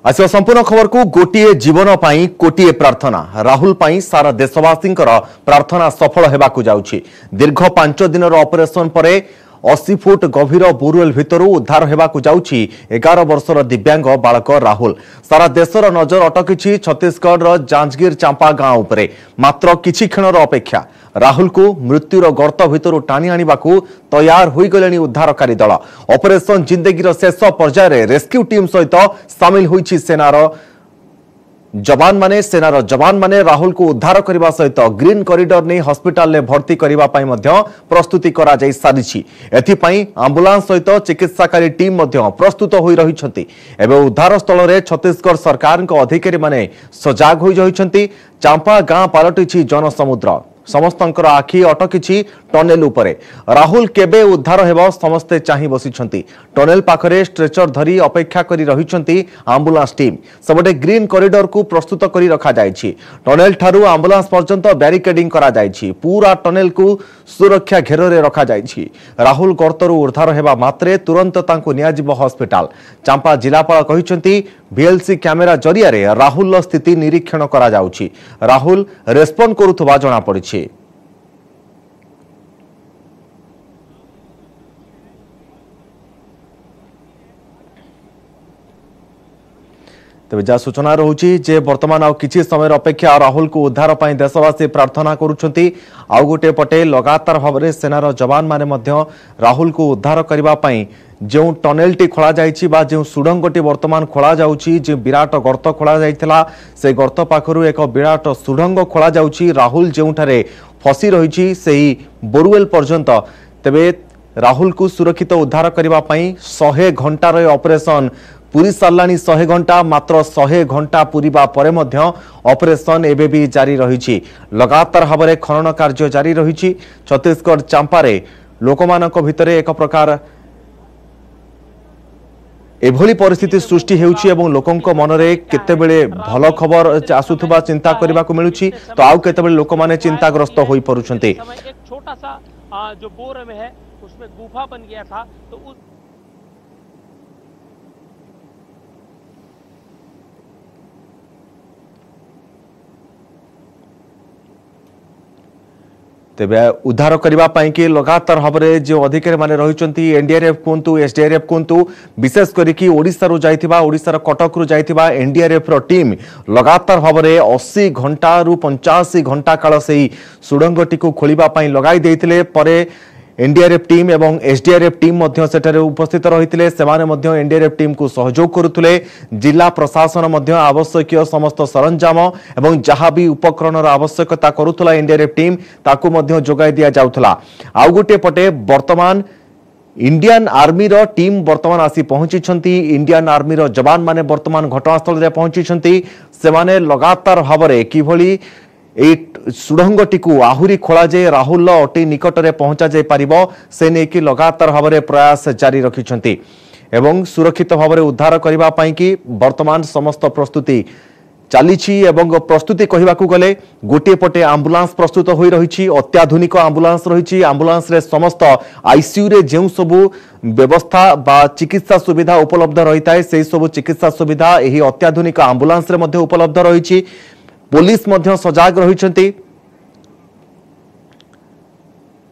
आसिया संपूर्ण खबर को गोटे जीवन पाई कोटिए प्रार्थना राहुल पाई सारा देशवासी प्रार्थना सफल होगाकू जाउछि। दीर्घ 5 दिन ऑपरेशन परे 80 फुट गभीर बोरवेल भितर उद्धार होगाकू जाउछि 11 वर्षर दिव्यांग बालक राहुल। सारा देशर नजर अटकी छत्तीसगढ़ जांजगीर चांपा गांव उपरे। मात्र किछि क्षणर अपेक्षा राहुल को मृत्युर गर्त भितर टाणी आनिबाकू तैयार होई गलेनी उद्धारकारी दल। ऑपरेशन जिंदगीर शेष पर्यायर रेस्क्यू टीम सहित सामिल होईछि सेनार जवान माने राहुल को उद्धार करने सहित ग्रीन कॉरिडोर नहीं हॉस्पिटल में भर्ती करने प्रस्तुति करा जाई सारिछि। एथिपाई आंबुलांस सहित चिकित्साकारी टीम प्रस्तुत होई रहिछंती। एबे उद्धार स्थल में छत्तीसगढ़ सरकार अधिकारी माने सजाग होई रहिछंती। चांपा गां पालटिछि जनसमुद्र। समस्तंकर आखि अटकी टनेल उपरे। राहुल केबे उद्धार हेबो समस्ते चाहि बसिछंती। टनेल पाखरे स्ट्रेचर धरी अपेक्षा करी रहिछंती आंबुलांस टीम। सबटे ग्रीन कॉरिडोर को प्रस्तुत करी रखा जायछि। टनेल ठारू आंबुलांस पर्यंत बैरिकेडिंग करा जायछि। पूरा टनेल को सुरक्षा घेर रे रखा जायछि। राहुल गर्तरु उद्धार हेबा मात्रे तुरंत तांको नियाजिबो हॉस्पिटल। चांपा जिलापाल कहिछंती VLC कैमेरा जरिया रे राहुल स्थिति निरीक्षण करा जाउछि। राहुल रेस्पोंड करुथबा जणा पड़िछि। तेज जहाँ सूचना रोचे जे वर्तमान आउ किछि समय अपेक्षा राहुल को उद्धार पाई देशवासी प्रार्थना करुछंती। आउ गोटे पटे लगातार भाव में सेनार जवान माने मध्य राहुल को उद्धार करबा पाई जो टनेल टी खोला जाइछि बा जो सुडंगटी वर्तमान खोला जाउछि जे विराट गर्त खोला जाइथिला से गर्त पाखरु एक विराट सुडंग खोला जाउछि। राहुल जेउठारे फसी रहिछि सेही बोरवेल पर्यंत। तेबे राहुल को सुरक्षित उद्धार करबा पाई 100 घंटार ऑपरेशन पूरी साराणी 100 घंटा। मात्र 100 घंटा पूरीबा परे मध्य ऑपरेशन एबे भी जारी रहिछि। लगातार भाव में खनन कार्य जारी रहिछि। छत्तीसगढ़ चांपारे लोकमानक भितरे एक प्रकार एभली परिस्थिति सृष्टि हेउछि एवं लोकंक मनरे केतेबेले भल खबर आसुथबा चिंता करबा को मिलुछि तो आउ केतेबेले लोक माने चिंताग्रस्त होई परुछन्ते। एक छोटा सा जो बोर में है उसमें गुफा बन गया था तो उस तेबे उद्धार करबा पाई कि लगातार भाव में जो अधिकारी माने रहिचंती एनडीआरएफ कोंतु एसडीआरएफ कोंतु विशेष करिकी ओडिसा रु जाइथिबा ओडिसा कटक रु जाइथिबा एनडीआरएफ रो टीम लगातार भाव में 80 घंटा रु 85 घंटा काल सेही सुडंगटी को खोलिबा पाई लगाई देथिले। परे एनडीआरएफ टीम एवं एसडीआरएफ टीम मध्य सेठारे उपस्थित रहिथिले। सेमाने मध्य एनडीआरएफ टीम को सहयोग करुथिले। जिला प्रशासन मध्य आवश्यक समस्त सरंजाम एवं जहाँ भी उपकरणर आवश्यकता करुथला एनडीआरएफ टीम ताकू मध्य जोगाई दिया जाउथला। आउ गोटे पटे वर्तमान इंडियन आर्मी रो टीम वर्तमान आसी पहुंची। इंडियन आर्मी रो जवान माने वर्तमान घटनास्थल रे पहुंची। सेमाने लगातार भाव में किभली सुडंगटी को आहुरी खोला जाए राहुल अति निकट में पहुंचा जाए पारिबो से नेकी लगातार भाव में प्रयास जारी रखिछंती एवं सुरक्षित भाव में उद्धार करबा पाई कि वर्तमान समस्त प्रस्तुति चलीछि। एवं प्रस्तुति कहबाकू गले गोटे पटे आंबुलांस प्रस्तुत होई रहिछि। अत्याधुनिक आंबुलांस रहिछि। आंबुलांस रे समस्त आईसीयू रे जेउ सबु व्यवस्था बा चिकित्सा सुविधा उपलब्ध रहिताय से सबु चिकित्सा सुविधा एही अत्याधुनिक आंबुलांस रे मध्ये उपलब्ध रहिछि। पुलिस मध्य सजाग रहिछंती।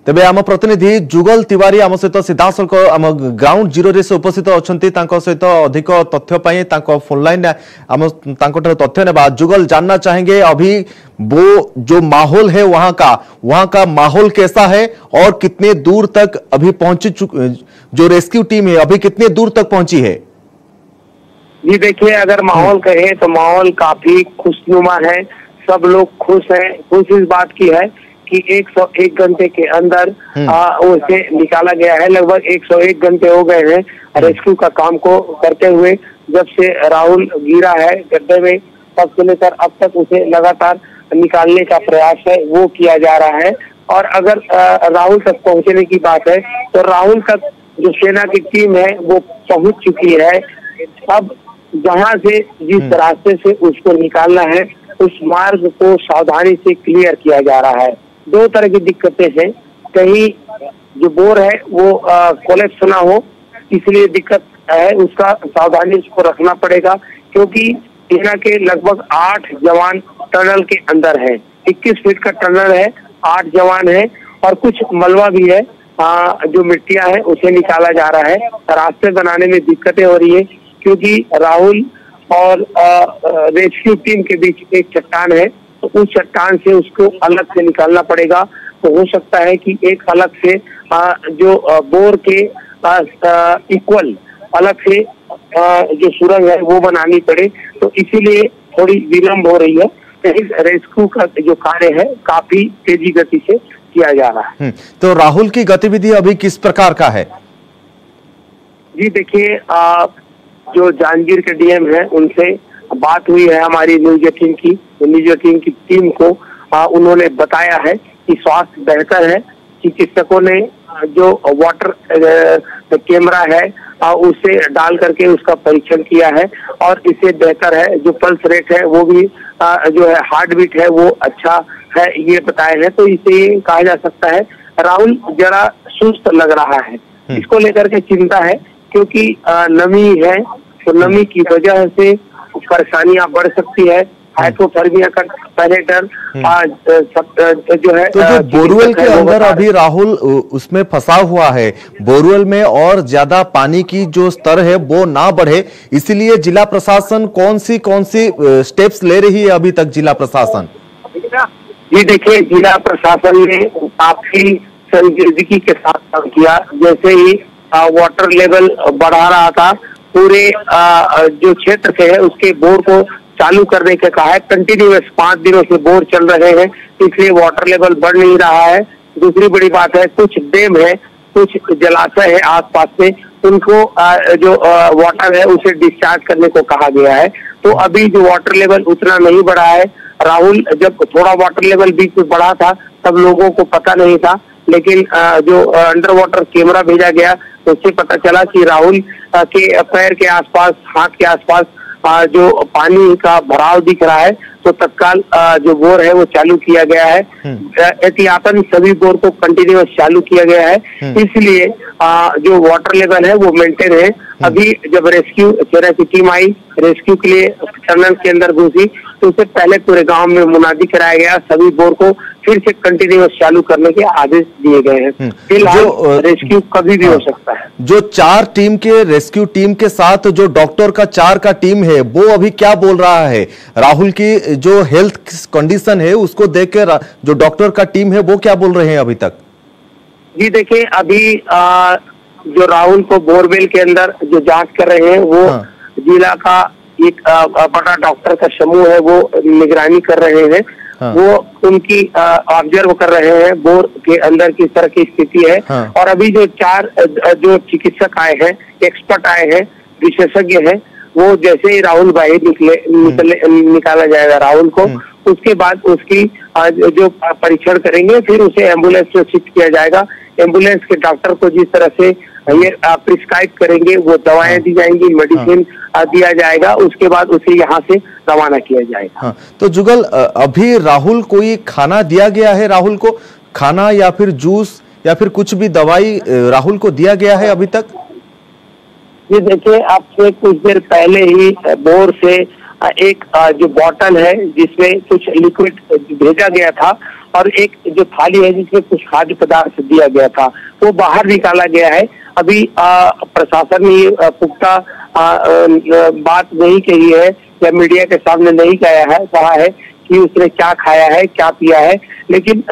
तेबे आम प्रतिनिधि जुगल तिवारी आम सहित सीधासलख आम ग्राउंड जीरो रे से उपस्थित अछंती। तांको सहित अधिक तथ्य पाई तांको फोन लाइन आम तांको तथ्य नेबा। जुगल जानना चाहेंगे अभी वो जो माहौल है वहां का माहौल कैसा है और कितने दूर तक अभी पहुंची जो रेस्क्यू टीम है अभी कितने दूर तक पहुंची है? जी देखिए, अगर माहौल कहे तो माहौल काफी खुशनुमा है। सब लोग खुश हैं। खुश इस बात की है कि 101 घंटे के अंदर उसे निकाला गया है। लगभग 101 घंटे हो गए हैं रेस्क्यू का काम को करते हुए। जब से राहुल गिरा है गड्ढे में तब से लेकर अब तक उसे लगातार निकालने का प्रयास है वो किया जा रहा है। और अगर राहुल तक पहुंचने की बात है तो राहुल तक जो सेना की टीम है वो पहुंच चुकी है। अब जहां से जिस रास्ते से उसको निकालना है उस मार्ग को सावधानी से क्लियर किया जा रहा है। दो तरह की दिक्कतें हैं। कहीं जो बोर है वो कोलैप्स ना हो इसलिए दिक्कत है, उसका सावधानी उसको रखना पड़ेगा। क्योंकि सेना के लगभग 8 जवान टनल के अंदर है। 21 फीट का टनल है, 8 जवान है और कुछ मलबा भी है, जो मिट्टियां है उसे निकाला जा रहा है। रास्ते बनाने में दिक्कतें हो रही है क्योंकि राहुल और रेस्क्यू टीम के बीच एक चट्टान है, तो उस चट्टान से उसको अलग से निकालना पड़ेगा। तो हो सकता है कि एक अलग से जो बोर के इक्वल अलग से जो सुरंग है वो बनानी पड़े, तो इसीलिए थोड़ी विलम्ब हो रही है। इस रेस्क्यू का जो कार्य है काफी तेजी गति से किया जा रहा है। तो राहुल की गतिविधि अभी किस प्रकार का है? जी देखिए, जो जांजगीर के डीएम है उनसे बात हुई है हमारी न्यूज 18 की टीम को। उन्होंने बताया है कि स्वास्थ्य बेहतर है। चिकित्सकों ने जो वाटर कैमरा है उसे डाल करके उसका परीक्षण किया है और इससे बेहतर है। जो पल्स रेट है वो भी जो है हार्ट बीट है वो अच्छा है, ये बताया है। तो इसे कहा जा सकता है राहुल जरा सुस्त लग रहा है। इसको लेकर के चिंता है क्योंकि नमी है, तो नमी की वजह से परेशानियां बढ़ सकती है। हाइपोथर्मिया का पैरेटर जो है, तो जो बोरवेल के अंदर अभी राहुल उसमें फंसा हुआ है, बोरवेल में और ज्यादा पानी की जो स्तर है वो ना बढ़े, इसलिए जिला प्रशासन कौन सी स्टेप्स ले रही है अभी तक जिला प्रशासन? जी देखिए, जिला प्रशासन ने काफी संजीदगी के साथ काम किया। जैसे ही वाटर लेवल बढ़ा रहा था, पूरे जो क्षेत्र से है उसके बोर को चालू करने के कहा है। कंटिन्यूअस 5 दिनों से बोर चल रहे हैं, इसलिए वाटर लेवल बढ़ नहीं रहा है। दूसरी बड़ी बात है, कुछ डैम है, कुछ जलाशय है आसपास में, उनको जो वाटर है उसे डिस्चार्ज करने को कहा गया है। तो अभी जो वाटर लेवल उतना नहीं बढ़ा है। राहुल जब थोड़ा वाटर लेवल बीच में बढ़ा था तब लोगों को पता नहीं था, लेकिन जो अंडर वाटर कैमरा भेजा गया तो उससे पता चला कि राहुल के पैर के आसपास, हाथ के आसपास जो पानी का भराव दिख रहा है, तो तत्काल जो बोर है वो चालू किया गया है। एहतियातन सभी बोर को कंटिन्यूअस चालू किया गया है, इसलिए जो वाटर लेवल है वो मेंटेन है। अभी जब रेस्क्यू सेना की टीम आई, रेस्क्यू के लिए टनल के अंदर घुसी, तो उससे पहले पूरे गांव में मुनादी कराया गया, सभी बोर को फिर से कंटिन्यूअस चालू करने के आदेश दिए गए हैं। फिलहाल रेस्क्यू कभी भी हो सकता है। जो 4 टीम के रेस्क्यू टीम के साथ जो डॉक्टर का 4 का टीम है, वो अभी क्या बोल रहा है? राहुल की जो हेल्थ कंडीशन है उसको देखकर जो डॉक्टर का टीम है वो क्या बोल रहे हैं अभी तक? जी देखिए, अभी जो राहुल को बोरवेल के अंदर जो जांच कर रहे हैं वो जिला का एक बड़ा डॉक्टर का समूह है, वो निगरानी कर रहे हैं। वो उनकी ऑब्जर्व कर रहे हैं बोर के अंदर किस तरह की स्थिति है। और अभी जो 4 जो चिकित्सक आए हैं, एक्सपर्ट आए हैं, विशेषज्ञ हैं, वो जैसे ही राहुल बाहर निकाला जाएगा राहुल को, उसके बाद उसकी जो परीक्षण करेंगे, फिर उसे एम्बुलेंस में शिफ्ट किया जाएगा। एम्बुलेंस के डॉक्टर को जिस तरह से ये प्रिस्क्राइब करेंगे, वो दवाएं दी जाएंगी, मेडिसिन दिया जाएगा, उसके बाद उसे यहाँ से रवाना किया जाएगा। तो जुगल, अभी राहुल कोई खाना दिया गया है? राहुल को खाना या फिर जूस या फिर कुछ भी दवाई राहुल को दिया गया है अभी तक? ये देखिए, आपसे कुछ देर पहले ही बोर से एक जो बोतल है जिसमें कुछ लिक्विड भेजा गया था और एक जो थाली है जिसमें कुछ खाद्य पदार्थ दिया गया था, वो बाहर निकाला गया है। अभी प्रशासन ने पुख्ता बात नहीं कही है या मीडिया के सामने नहीं कहा है कि उसने क्या खाया है, क्या पिया है, लेकिन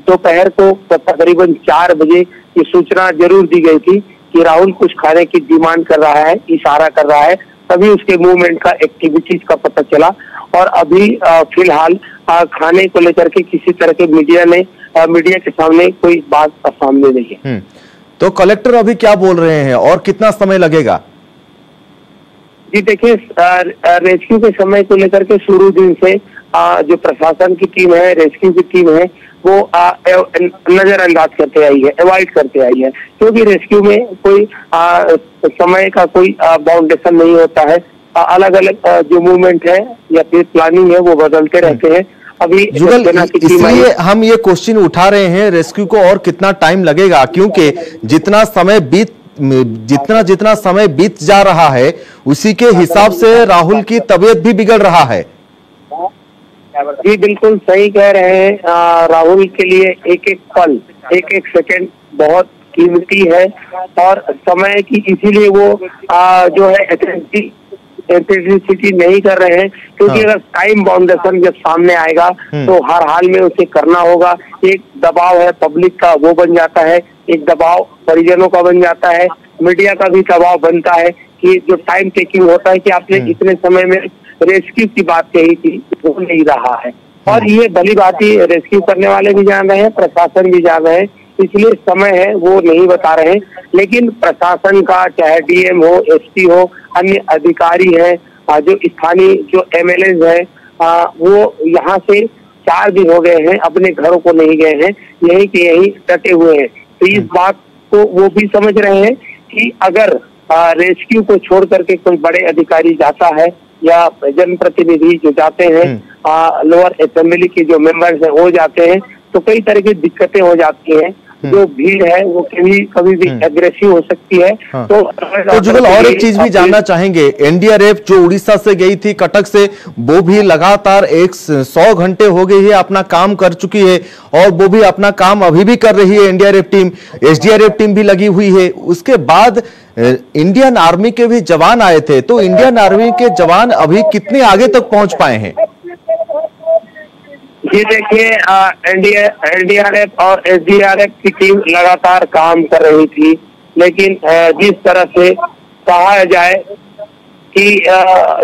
दोपहर को तकरीबन 4 बजे ये सूचना जरूर दी गई थी कि राहुल कुछ खाने की डिमांड कर रहा है, इशारा कर रहा है, तभी उसके मूवमेंट का, एक्टिविटीज का पता चला। और अभी फिलहाल खाने को लेकर के किसी तरह के मीडिया के सामने कोई बात सामने नहीं है। तो कलेक्टर अभी क्या बोल रहे हैं और कितना समय लगेगा? जी देखिए, रेस्क्यू के समय को लेकर के शुरू दिन से जो प्रशासन की टीम है, रेस्क्यू की टीम है, वो नजरअंदाज करते आई है, अवॉइड करते आई है, क्योंकि रेस्क्यू में कोई समय का कोई बाउंडेशन नहीं होता है। अलग अलग जो मूवमेंट है या फिर प्लानिंग है वो बदलते रहते हैं। अभी जुगल, इसलिए हम ये क्वेश्चन उठा रहे हैं रेस्क्यू को और कितना टाइम लगेगा, क्योंकि जितना समय बीत जितना जितना समय बीत जा रहा है उसी के हिसाब से राहुल की तबीयत भी बिगड़ रहा है। जी बिल्कुल सही कह रहे हैं। राहुल के लिए एक एक पल, एक एक सेकंड बहुत कीमती है और समय की, इसीलिए वो जो है एथेंटिसिटी नहीं कर रहे हैं, क्योंकि अगर टाइम बाउंडेशन जब सामने आएगा तो हर हाल में उसे करना होगा। एक दबाव है पब्लिक का, वो बन जाता है, एक दबाव परिजनों का बन जाता है, मीडिया का भी दबाव बनता है कि जो टाइम टेकिंग होता है कि आपने इतने समय में रेस्क्यू की बात कही थी, वो नहीं रहा है। और ये भली बात ही रेस्क्यू करने वाले भी जान रहे हैं, प्रशासन भी जान रहे हैं, इसलिए समय है वो नहीं बता रहे हैं। लेकिन प्रशासन का, चाहे डीएम हो, एसपी हो, अन्य अधिकारी है, जो स्थानीय जो एमएलए है, वो यहाँ से 4 दिन हो गए हैं, अपने घरों को नहीं गए हैं, यहीं के यहीं डटे हुए हैं। तो इस बात को वो भी समझ रहे हैं कि अगर रेस्क्यू को छोड़ करके कोई बड़े अधिकारी जाता है या जनप्रतिनिधि जो जाते हैं, लोअर असेंबली के जो मेंबर्स हैं वो जाते हैं, तो कई तरह की दिक्कतें हो जाती हैं। जो भीड़ है वो कभी भी एग्रेसिव हो सकती है। तो जुगल और एक चीज भी जानना चाहेंगे, एनडीआरएफ जो उड़ीसा से गई थी, कटक से, वो भी लगातार 100 घंटे हो गई है अपना काम कर चुकी है और वो भी अपना काम अभी भी कर रही है। एनडीआरएफ टीम, एसडीआरएफ टीम भी लगी हुई है। उसके बाद इंडियन आर्मी के भी जवान आए थे, तो इंडियन आर्मी के जवान अभी कितने आगे तक पहुंच पाए हैं? ये देखिए, एनडीआरएफ और एसडीआरएफ की टीम लगातार काम कर रही थी, लेकिन जिस तरह से कहा जाए कि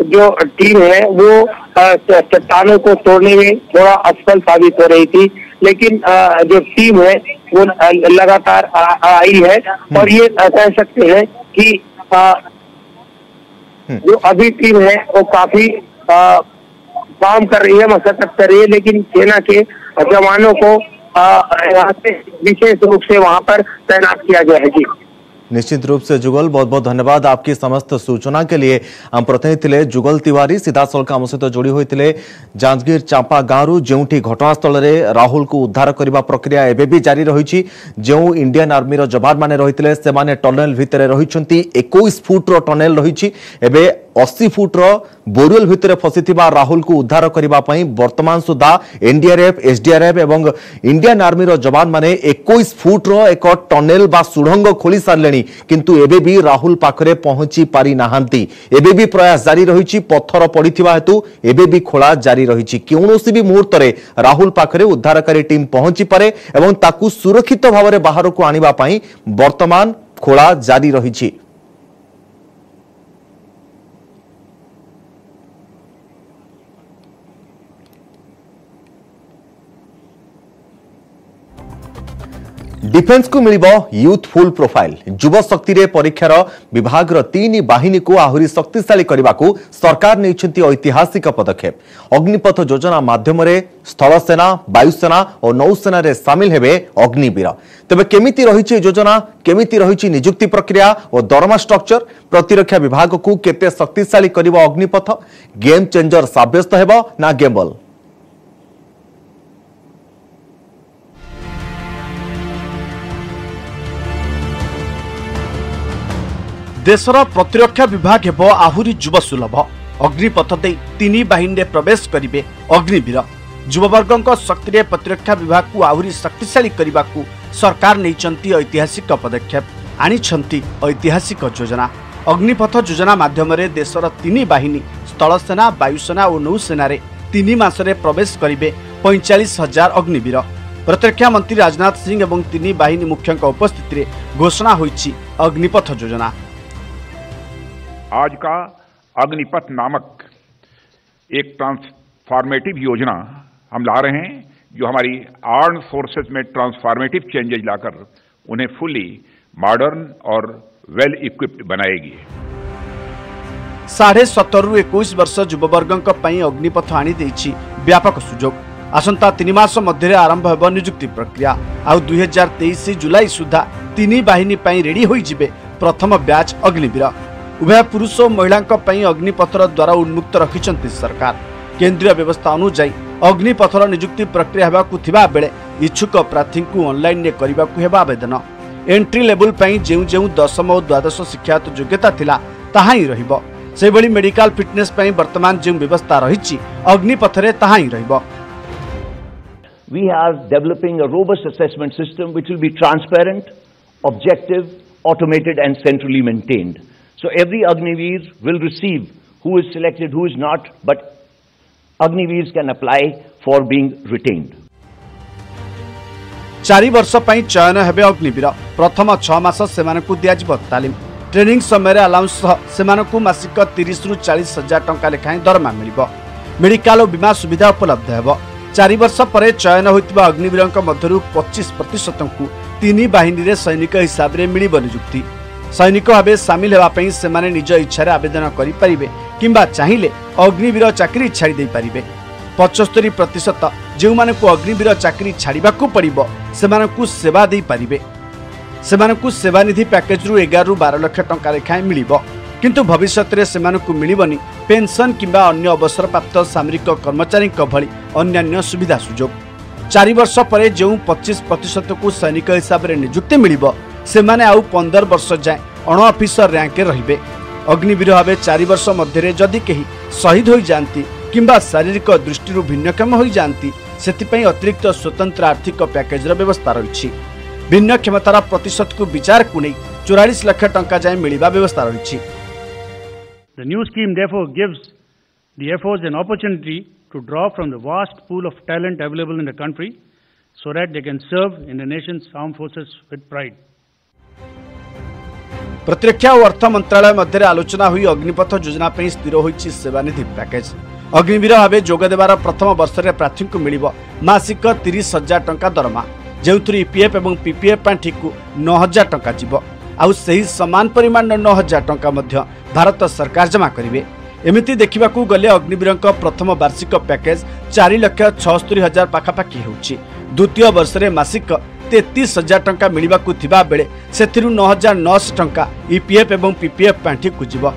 जो टीम है वो चट्टानों को तोड़ने में थोड़ा असफल साबित हो रही थी, लेकिन जो टीम है वो लगातार आई है। और ये कह सकते हैं कि जो अभी टीम है वो काफी काम कर रही है, मशक्कत कर रही है, लेकिन सेना के जवानों को यहाँ से विशेष रूप से वहाँ पर तैनात किया गया है। जी निश्चित रूप से जुगल, बहुत बहुत धन्यवाद आपकी समस्त सूचना के लिए। हम प्रतिनिधि थे जुगल तिवारी, सीधा सलख आम सहित जोड़ी होते जांजगीर चांपा गाँव, जो घटनास्थल में राहुल को उद्धार करने प्रक्रिया एवं भी जारी रही। जो इंडियन आर्मी जवान मैंने रही से टनेल भितर रही, 21 फुट्र टनेल रही, 80 फुट्र बोरवेल भितर फसी राहुल को उद्धार करने वर्तमान सुधा एनडीआरएफ, एसडीआरएफ एवं इंडियन आर्मी जवान माने 21 फुट्र एक टनेल बा सुड़ंग खोली सारे, किंतु एबे भी राहुल पाखरे पहुंची पारि नाहांती। एबे भी प्रयास जारी रही, पत्थर पड़िथिबा हेतु एबे भी खोला जारी रही। कौनसी भी मुहूर्त में राहुल पाखरे उद्धारकारी टीम पहुंची पारे एवं ताकू सुरक्षित भाव में बाहर को आनिबा पई वर्तमान खोला जारी रही। डिफेन्स को मिलिबो यूथफुल प्रोफाइल। युवा शक्ति रे परीक्षार विभाग 3 बाहिनी को आहुरी शक्तिशाली करने को सरकार नहीं ऐतिहासिक पदक्षेप। अग्निपथ योजना माध्यम स्थल सेना, वायुसेना और नौसेना रे सामिल हेबे अग्निवीर। तेबे केमिति रही योजना, केमिति रही नियुक्ति प्रक्रिया और दरमा स्ट्रक्चर, प्रतिरक्षा विभाग को केते शक्तिशाली करिबो अग्निपथ? गेम चेंजर साब्यस्त हेबो ना गेम्बल? देशर प्रतिरक्षा विभाग हेब आहुरी युवा सुलभ। अग्निपथ दे 3 बाहिनी में प्रवेश करेंगे अग्निवीर। युववर्ग शक्ति प्रतिरक्षा विभाग को आहुरी शक्तिशाली करने को सरकार नहीं ऐतिहासिक पदक्षेप आनी ऐतिहासिक योजना। अग्निपथ योजना माध्यम देशर 3 बाहिनी स्थल सेना, वायुसेना और नौसेना 3 मासरे प्रवेश करेंगे 45,000 अग्निवीर। प्रतिरक्षा मंत्री राजनाथ सिंह और 3 बाहिनी मुख्यों उपस्थिति में घोषणा होईछि अग्निपथ योजना। आज का अग्निपथ नामक एक ट्रांसफॉर्मेटिव योजना हम ला रहे हैं, जो हमारी आर्म्ड फोर्सेस में ट्रांसफॉर्मेटिव चेंजेज लाकर उन्हें फुली मॉडर्न और वेल इक्विप्ड बनाएगी। 17.5 रु 21 वर्ष युववर्ग अग्निपथ आनी व्यापक सुजोग। आसंता 3 मास मध्य आरंभ होब नियुक्ति प्रक्रिया। आ 2023 जुलाई सुधा 3 बाहिनी रेडी हो जिबे प्रथम बैच अग्निवीर। उभय पुरुष और महिला अग्निपथर द्वारा उन्मुक्त रखिछंती सरकार। केंद्रीय व्यवस्था अनुसार अग्निपथर नियुक्ति प्रक्रिया हेबाकु थिबा बेले इच्छुक प्रार्थी को ऑनलाइन ने करबाकु हेबा आवेदन। एंट्री लेवल पई जेउ दशम और द्वादश शिक्षागत योग्यता थिला ताहा ही रहिबो। सेबळी मेडिकल फिटनेस पई वर्तमान जो व्यवस्था रहिछि अग्निपथ रे ताहा ही रहिबो। We are developing a robust assessment system which will be transparent, objective, automated and centrally maintained. So every Agniveer will receive who is selected, who is not, but Agniveers can apply for being retained. 4 वर्ष पई चयन हेबे अग्निवीर। प्रथम 6 मास सेमानकु दियाजिबो तालीम। Training समय allowance सेमानकु मासिक 30 रु 40 हजार टंका लेखाएं दरमा मिलिबो। मेडिकल और बीमा सुविधा उपलब्ध हेबो। 4 वर्ष पर चयन होइतिबा अग्निवीरंक मध्यरु 25% को 3 बाहिनी रे सैनिक हिसाब रे मिलिबो नियुक्ति। सैनिक भावे सामिल हेबा पई सेमाने निज इच्छा रे आवेदन करि परिबे किंबा चाहिए अग्निवीर चाकरी छाड़ी दे पारिबे। 75% जो मानकु अग्निवीर चाकरी छाड़िबाकु पड़िबो सेमानकु सेवा दे पारिबे। सेमानकु सेवानिधि पैकेज रु 11 रु 12 लाख टंका लेखाएं मिलिबो। किंतु भविष्य रे सेमानकु मिलिबनी पेंशन किंबा अन्य अवसर प्राप्त सामरिक कर्मचारी भली अन्यान्य सुविधा सुजोग। 4 वर्ष पर जो 25% को सैनिक हिसाब रे नियुक्ति मिलिबो सेमाने आउ 15 वर्ष जाए अण ऑफिसर रैंक रहिबे। अग्निवीर भावे 4 वर्ष मध्य जदि केही शहीद हो जाती किंबा शारीरिक दृष्टि भिन्नक्षम हो जाती सेतिपई अतिरिक्त स्वतंत्र आर्थिक पैकेज व्यवस्था रही। भिन्न क्षमतार प्रतिशत को विचार को नहीं 44 लाख टंका जाए मिलिबा व्यवस्था रही। The new scheme therefore gives the Air Force an opportunity to draw from the vast pool of talent available in the country so that they can serve in the nation's armed forces with pride. प्रतिरक्षा और अर्थ मंत्रालय मध्य आलोचना हुई अग्निपथ योजना पर स्थिर होइछि सेवानिधि package. Agniveer भाव जोग देवार प्रथम वर्ष में प्रार्थी को मिलिबो मासिक 30 हजार टंका दरमा, जो ईपीएफ और पीपीएफ पांठी को 9 हजार टंका जीव। आउ सही समान परिमाण 9 हजार टंका मध्य भारत सरकार जमा करिवे। एमिति देखिबाकू गले अग्निवीरंक प्रथम वार्षिक पैकेज 4,76,000 पाखापाखि होउछि। द्वितीय वर्ष में मासिक 33,000 टंका मिलिबाकू थिबा बेले सेथिरु 9,900 टंका ईपीएफ और पीपीएफ पांठी को जीव।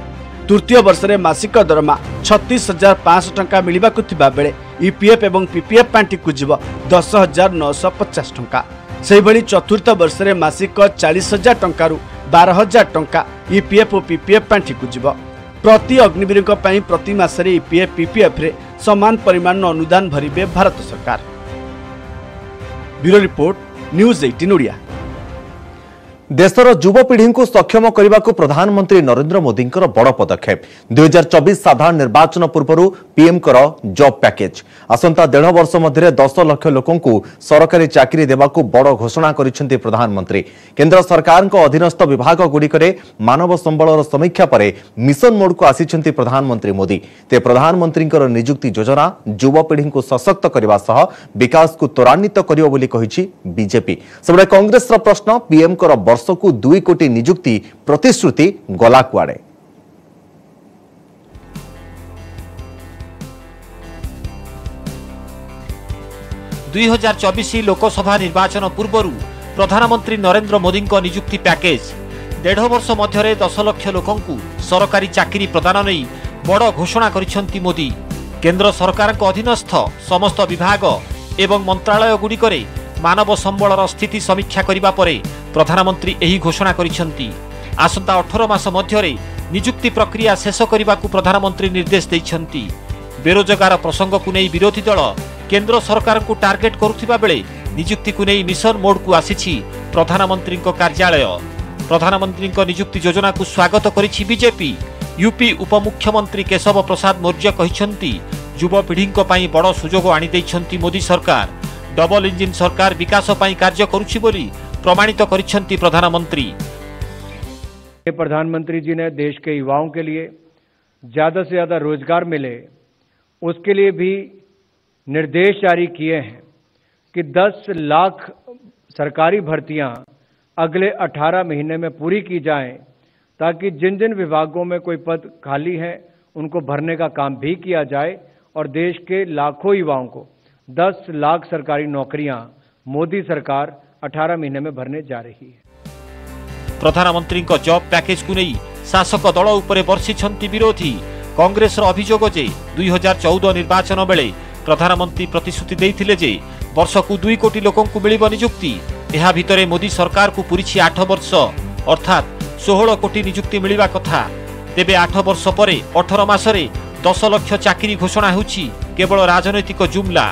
तृतीय वर्ष में मासिक दरमा 36,500 टंका मिलिबाकू थिबा बेले ईपीएफ और पीपीएफ पांठी को जीव 10,950 टंका। सेहिभଳି चतुर्थ वर्ष में मासिक 40,000 टंका 12,000 टंका ईपीएफ और पीपीएफ पांठी को जीव। प्रति अग्निवीरंक पई प्रति मासरे ईपीएफ पीपीएफ रे समान परिमाण अनुदान भरिबे भारत सरकार। Bureau report news 18 Odia. देशर युवपीढ़ी को सक्षम करने को प्रधानमंत्री नरेंद्र मोदी बड़ पदक्षेप। 2024 साधारण निर्वाचन पूर्व पीएम जॉब पैकेज आसंता 1.5 वर्ष मध्य 10 लाख लोकों को सरकारी चाकरी देवाकू बड़ घोषणा करिसेंति प्रधानमंत्री। केंद्र सरकार अधीनस्थ विभाग गुड़िकरे मानव संबल समीक्षा पर मिशन मोड को आसीचंती प्रधानमंत्री मोदी। ते प्रधानमंत्री नियुक्ति योजना युवपीढ़ी को सशक्त करने सह विकास को त्वरान्वित करियो बोली कहिछि बीजेपी। सबले कांग्रेस प्रश्न पीएम वर्ष को 2 कोटी नियुक्ति प्रतिश्रुति गला कुआड़े। 2024 लोकसभा निर्वाचन पूर्व प्रधानमंत्री नरेंद्र मोदी नियुक्ति पैकेज 1.5 वर्ष मध्य 10 लाख लोकों सरकारी चाकरी प्रदान नहीं बड़ घोषणा करिसेंति मोदी। केंद्र सरकार अधीनस्थ समस्त विभाग एवं मंत्रालय गुड़िकरे मानव संबलर स्थिति समीक्षा करिबा परे प्रधानमंत्री एही घोषणा करिसेंति। आसंता 18 मास मध्य नियुक्ति प्रक्रिया शेष करने को प्रधानमंत्री निर्देश देइछंती। बेरोजगार प्रसंग को नहीं विरोधी दल केंद्र सरकार को टार्गेट करुथिबा बेले नियुक्ति को नहीं मिशन मोड को आसीछि प्रधानमंत्री कार्यालय। प्रधानमंत्री नियुक्ति योजना को स्वागत करिछि बीजेपी। यूपी उपमुख्यमंत्री केशव प्रसाद मौर्य कहिसेंति युवपीढ़ी पई बड़ सुजोग आनी दैछंती मोदी सरकार। डबल इंजिन सरकार विकास पई कार्य करुछि बोली प्रमाणित करिसेंति प्रधानमंत्री। प्रधानमंत्री जी ने देश के युवाओं के लिए ज्यादा से ज्यादा रोजगार मिले उसके लिए भी निर्देश जारी किए हैं कि 10 लाख सरकारी भर्तियां अगले 18 महीने में पूरी की जाएं ताकि जिन जिन विभागों में कोई पद खाली है उनको भरने का काम भी किया जाए और देश के लाखों युवाओं को 10 लाख सरकारी नौकरियां मोदी सरकार 18 महीने में भरने जा रही है। प्रधानमंत्री जॉब पैकेज को नहीं शासक दल उपरे बर्षिछंती विरोधी। कांग्रेस अभियोग जे 2014 निर्वाचन बेले प्रधानमंत्री प्रतिश्रुति देइथिले जे वर्ष को 2 कोटी लोकों को मिलिबो नियुक्ति। ଏହା भितरे मोदी सरकार को पूरी 8 वर्ष अर्थात 16 कोटी नियुक्ति मिलिबा कथा। तेबे 8 वर्ष परे 18 मासरे 10 लाख चाकरी घोषणा होउछि केवल राजनैतिक जुमला।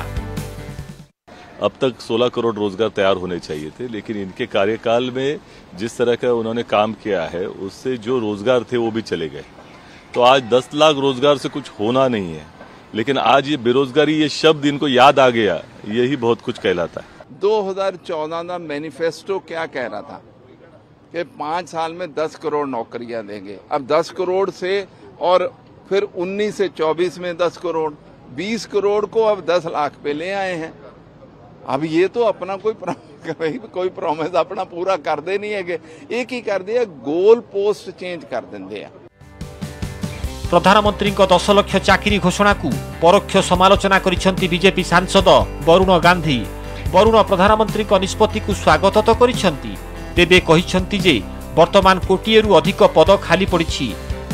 अब तक 16 करोड़ रोजगार तैयार होने चाहिए थे, लेकिन इनके कार्यकाल में जिस तरह का उन्होंने काम किया है उससे जो रोजगार थे वो भी चले गए। तो आज 10 लाख रोजगार से कुछ होना नहीं है, लेकिन आज ये बेरोजगारी ये शब्द इनको याद आ गया, यही बहुत कुछ कहलाता है। 2014 का मैनिफेस्टो क्या कह रहा था कि 5 साल में 10 करोड़ नौकरियां देंगे। अब 10 करोड़ से और फिर 19 से 24 में 10 करोड़, 20 करोड़ को अब 10 लाख पे ले आए हैं। अब ये तो अपना कोई प्रॉमिस अपना पूरा कर दे नहीं है, एक ही कर दिया, गोल पोस्ट चेंज कर देंगे। प्रधानमंत्री 10 लाख चाकरी घोषणा को परोक्ष समालोचना करिसेंती बीजेपी सांसद वरुण गांधी। वरुण प्रधानमंत्री निष्पत्ति को स्वागत तो करिसेंती, तेबे कहिसेंती जे वर्तमान कोटिएरु अधिक पद खाली पड़िछि।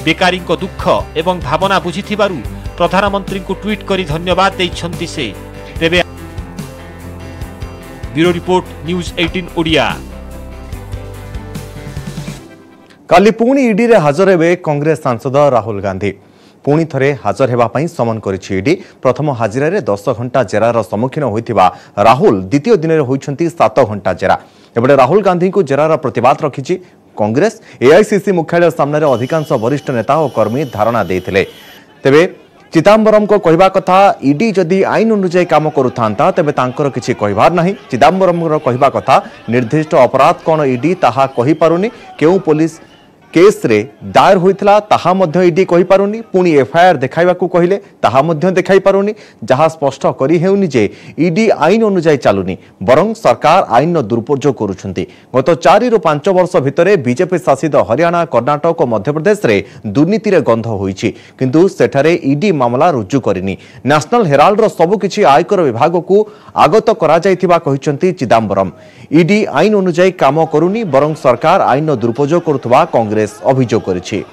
बेकारी दुख एवं भावना बुझिथिबारु प्रधानमंत्री को ट्वीट करी धन्यवाद देइछंती से। तेबे ब्यूरो रिपोर्ट न्यूज 18 ओडिया। काली पुणी ईडी रे हाजर हेबे कांग्रेस सांसद राहुल गांधी। पुणी थरे हाजर हेबा पई समन करिछि ईडी। प्रथम हाजिरा रे 10 घंटा जेरार सम्मुखीन होइथिबा राहुल द्वितीय दिन रे होइछंती 7 घंटा जेरा। एबडे राहुल गांधी को जेरार प्रतिवाद रखिछि कांग्रेस। एआईसीसी मुख्यालय सामने अधिकांश वरिष्ठ नेता और कर्मी धारणा देइथिले। तेबे चिदंबरम को कहवा कथा ईडी जदि आईन अनुଯାयी काम करुथांता तेबे तांकर किछि कहबार नाही। चिदंबरम कहवा कथा निर्दिष्ट अपराध कौन ईडी ताहा कहि पारुनी, केउ पुलिस केस रे दायर होइतला ताहा मध्य ईडी कहि पारुनी, पुणी एफआईआर देखाइबा को कहिले ताहा मध्य देखाइ पारुनी, जहा स्पष्ट करि हेउनी जे ईडी आईन अनुଯାयी चालुनी, बरं सरकार आईन दुरुपयोग करूछंती। गत 4 रु 5 वर्ष भितरे बीजेपी शासित हरियाणा, कर्णाटक और मध्य प्रदेश रे दुर्नीति रे गंध होइछि, किंतु सेठारे ईडी मामला रुजु करिनी। नेशनल हेराल्ड रो सब किछि आयकर विभाग को आगत करा जायथिबा कहिसंती चिदंबरम। ईडी आईन अनुଯାयी काम करूनी, बरं सरकार आईन दुरुपयोग करुथबा कांग्रेस अभियोग करिछि।